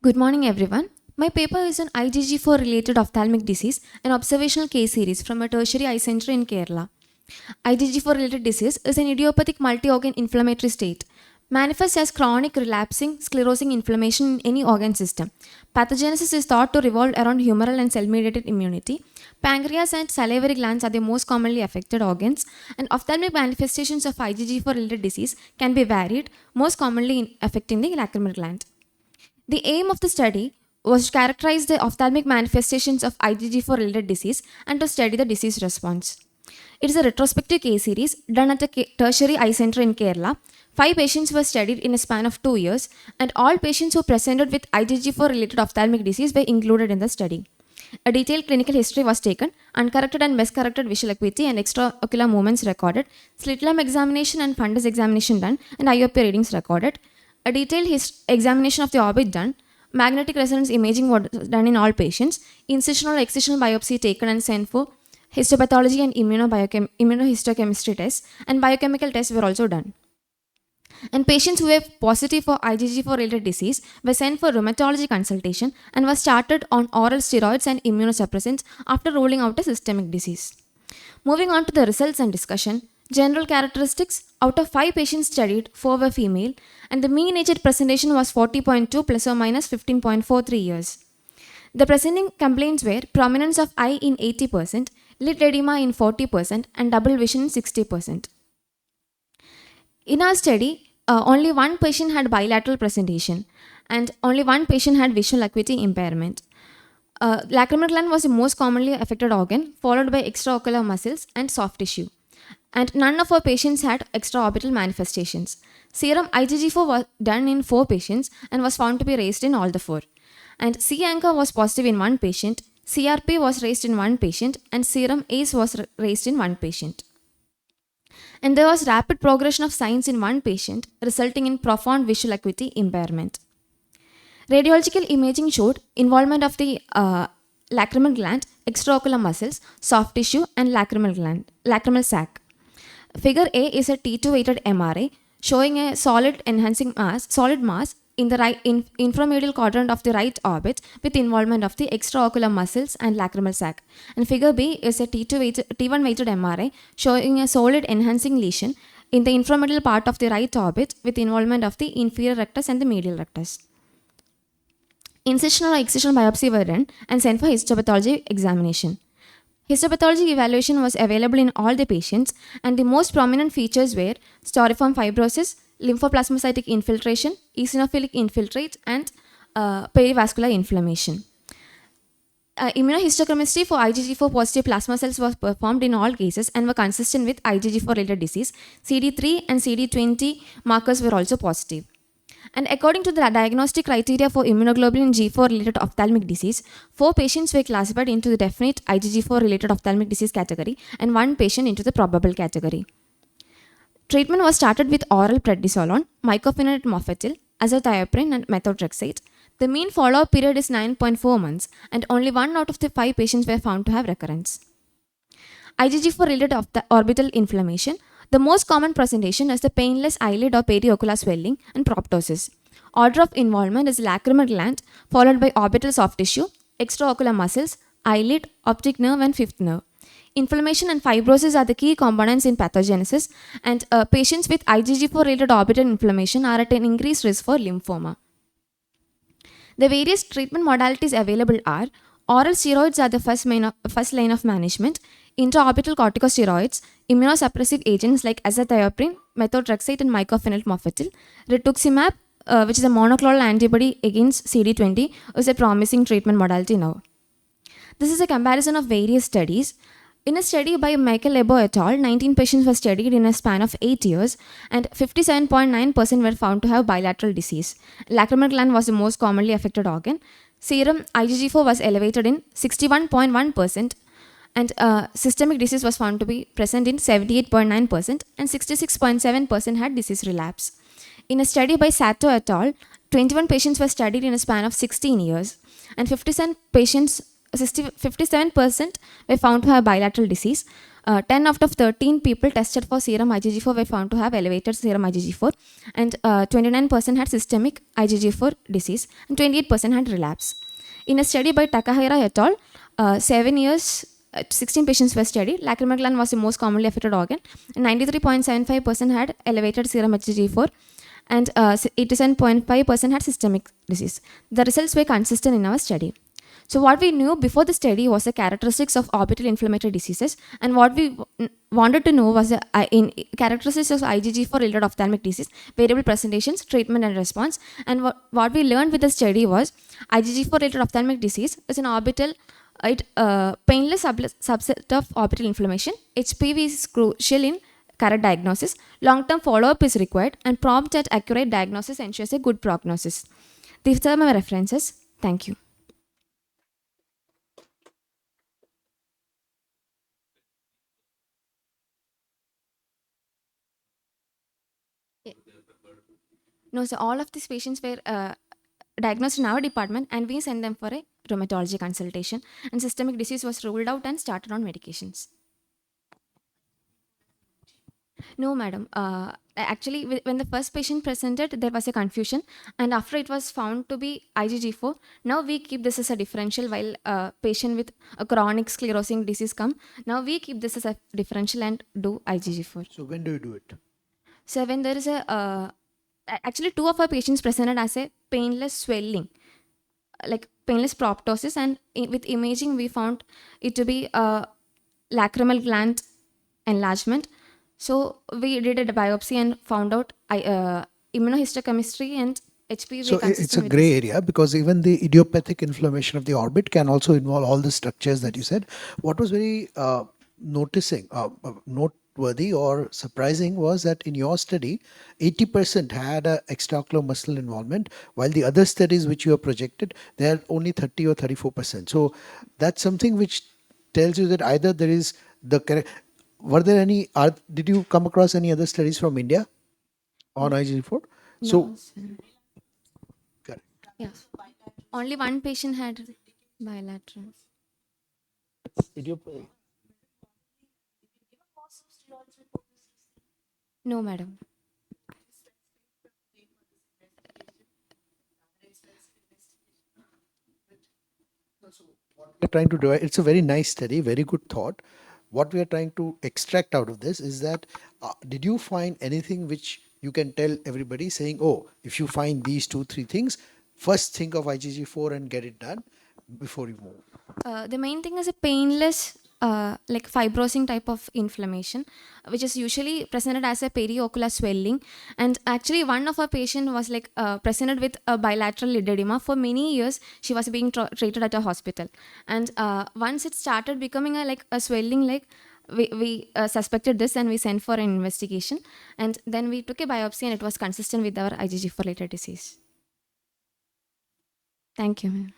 Good morning, everyone. My paper is on IgG4 related ophthalmic disease, an observational case series from a tertiary eye center in Kerala. IgG4 related disease is an idiopathic multi-organ inflammatory state. Manifests as chronic relapsing sclerosing inflammation in any organ system. Pathogenesis is thought to revolve around humoral and cell-mediated immunity. Pancreas and salivary glands are the most commonly affected organs, and ophthalmic manifestations of IgG4 related disease can be varied, most commonly affecting the lacrimal gland. The aim of the study was to characterize the ophthalmic manifestations of IgG4 related disease and to study the disease response. It is a retrospective case series done at a tertiary eye center in Kerala. 5 patients were studied in a span of 2 years, and all patients who presented with IgG4 related ophthalmic disease were included in the study. A detailed clinical history was taken, uncorrected and best-corrected visual acuity and extraocular movements recorded, slit lamp examination and fundus examination done, and IOP readings recorded. A detailed examination of the orbit done, magnetic resonance imaging was done in all patients, incisional or excisional biopsy taken and sent for histopathology and immunohistochemistry tests, and biochemical tests were also done. And patients who were positive for IgG4 related disease were sent for rheumatology consultation and were started on oral steroids and immunosuppressants after ruling out a systemic disease. Moving on to the results and discussion. General characteristics: out of 5 patients studied, 4 were female, and the mean age at presentation was 40.2 plus or minus 15.43 years. The presenting complaints were prominence of eye in 80%, lid edema in 40%, and double vision in 60%. In our study, only one patient had bilateral presentation, and only one patient had visual acuity impairment. Lacrimal gland was the most commonly affected organ, followed by extraocular muscles and soft tissue. And none of our patients had extraorbital manifestations. Serum IgG4 was done in 4 patients and was found to be raised in all the 4. And C-ANCA was positive in 1 patient, CRP was raised in 1 patient, and serum ACE was raised in 1 patient. And there was rapid progression of signs in 1 patient, resulting in profound visual acuity impairment. Radiological imaging showed involvement of the lacrimal gland, extraocular muscles, soft tissue, and lacrimal sac. Figure A is a T2 weighted MRI showing a solid mass in the right inframedial quadrant of the right orbit with involvement of the extraocular muscles and lacrimal sac. And figure B is a T1 weighted MRI showing a solid enhancing lesion in the inframedial part of the right orbit with involvement of the inferior rectus and the medial rectus. Incisional or excisional biopsy were done and sent for histopathology examination. Histopathology evaluation was available in all the patients, and the most prominent features were storiform fibrosis, lymphoplasmacytic infiltration, eosinophilic infiltrate, and perivascular inflammation. Immunohistochemistry for IgG4 positive plasma cells was performed in all cases and were consistent with IgG4 related disease. CD3 and CD20 markers were also positive. And according to the diagnostic criteria for immunoglobulin G4 related ophthalmic disease, 4 patients were classified into the definite IgG4 related ophthalmic disease category and 1 patient into the probable category. Treatment was started with oral prednisolone, mycophenolate mofetil, azathioprine, and methotrexate. The mean follow-up period is 9.4 months, and only 1 out of the 5 patients were found to have recurrence. IgG4 related orbital inflammation. The most common presentation is the painless eyelid or periocular swelling and proptosis. Order of involvement is lacrimal gland, followed by orbital soft tissue, extraocular muscles, eyelid, optic nerve, and fifth nerve. Inflammation and fibrosis are the key components in pathogenesis, and patients with IgG4 related orbital inflammation are at an increased risk for lymphoma. The various treatment modalities available are: oral steroids are the first line of management, intraorbital corticosteroids, immunosuppressive agents like azathioprine, methotrexate, and mycophenolate mofetil. Rituximab, which is a monoclonal antibody against CD20, is a promising treatment modality now. This is a comparison of various studies. In a study by Michael Lebo et al., 19 patients were studied in a span of 8 years, and 57.9% were found to have bilateral disease. Lacrimal gland was the most commonly affected organ. Serum IgG4 was elevated in 61.1%, and systemic disease was found to be present in 78.9%, and 66.7% had disease relapse. In a study by Sato et al., 21 patients were studied in a span of 16 years, and 57% were found to have bilateral disease. 10 out of 13 people tested for serum IgG4 were found to have elevated serum IgG4, and 29% had systemic IgG4 disease, and 28% had relapse. In a study by Takahira et al., 7 years, 16 patients were studied. Lacrimal gland was the most commonly affected organ, and 93.75% had elevated serum IgG4, and 87.5% had systemic disease. The results were consistent in our study. So what we knew before the study was the characteristics of orbital inflammatory diseases, and what we wanted to know was the characteristics of IgG4 related ophthalmic disease, variable presentations, treatment and response. And what we learned with the study was IgG4 related ophthalmic disease is an orbital painless subset of orbital inflammation. HPV is crucial in correct diagnosis. Long-term follow-up is required, and prompt and accurate diagnosis ensures a good prognosis. These are my references. Thank you. No, so all of these patients were diagnosed in our department, and we sent them for a rheumatology consultation, and systemic disease was ruled out and started on medications. No, madam. Actually, when the first patient presented, there was a confusion, and after it was found to be IgG4, now we keep this as a differential while a patient with a chronic sclerosing disease come. Now we keep this as a differential and do IgG4. So when do you do it? So when there is a actually 2 of our patients presented as a painless swelling, like painless proptosis, and with imaging we found it to be a lacrimal gland enlargement. So we did a biopsy and found out immunohistochemistry and HPV. So it's a gray area, because even the idiopathic inflammation of the orbit can also involve all the structures that you said. What was very noteworthy or surprising was that in your study, 80% had a extraocular muscle involvement, while the other studies which you have projected, they are only 30 or 34%. So that's something which tells you that either there is the correct. Were there any? Did you come across any other studies from India on IgG4? So, no, correct. yeah, only one patient had bilateral. No, madam. We're trying to do, it's a very nice study, very good thought. What we are trying to extract out of this is that did you find anything which you can tell everybody, saying, oh, if you find these 2 3 things, first think of IgG4 and get it done before you move? The main thing is a painless, like fibrosing type of inflammation, which is usually presented as a periocular swelling. And actually, one of our patient was like presented with a bilateral lid edema. For many years, she was being treated at a hospital. And once it started becoming a swelling, like we suspected this, and we sent for an investigation. And then we took a biopsy, and it was consistent with our IgG4 related disease. Thank you, ma'am.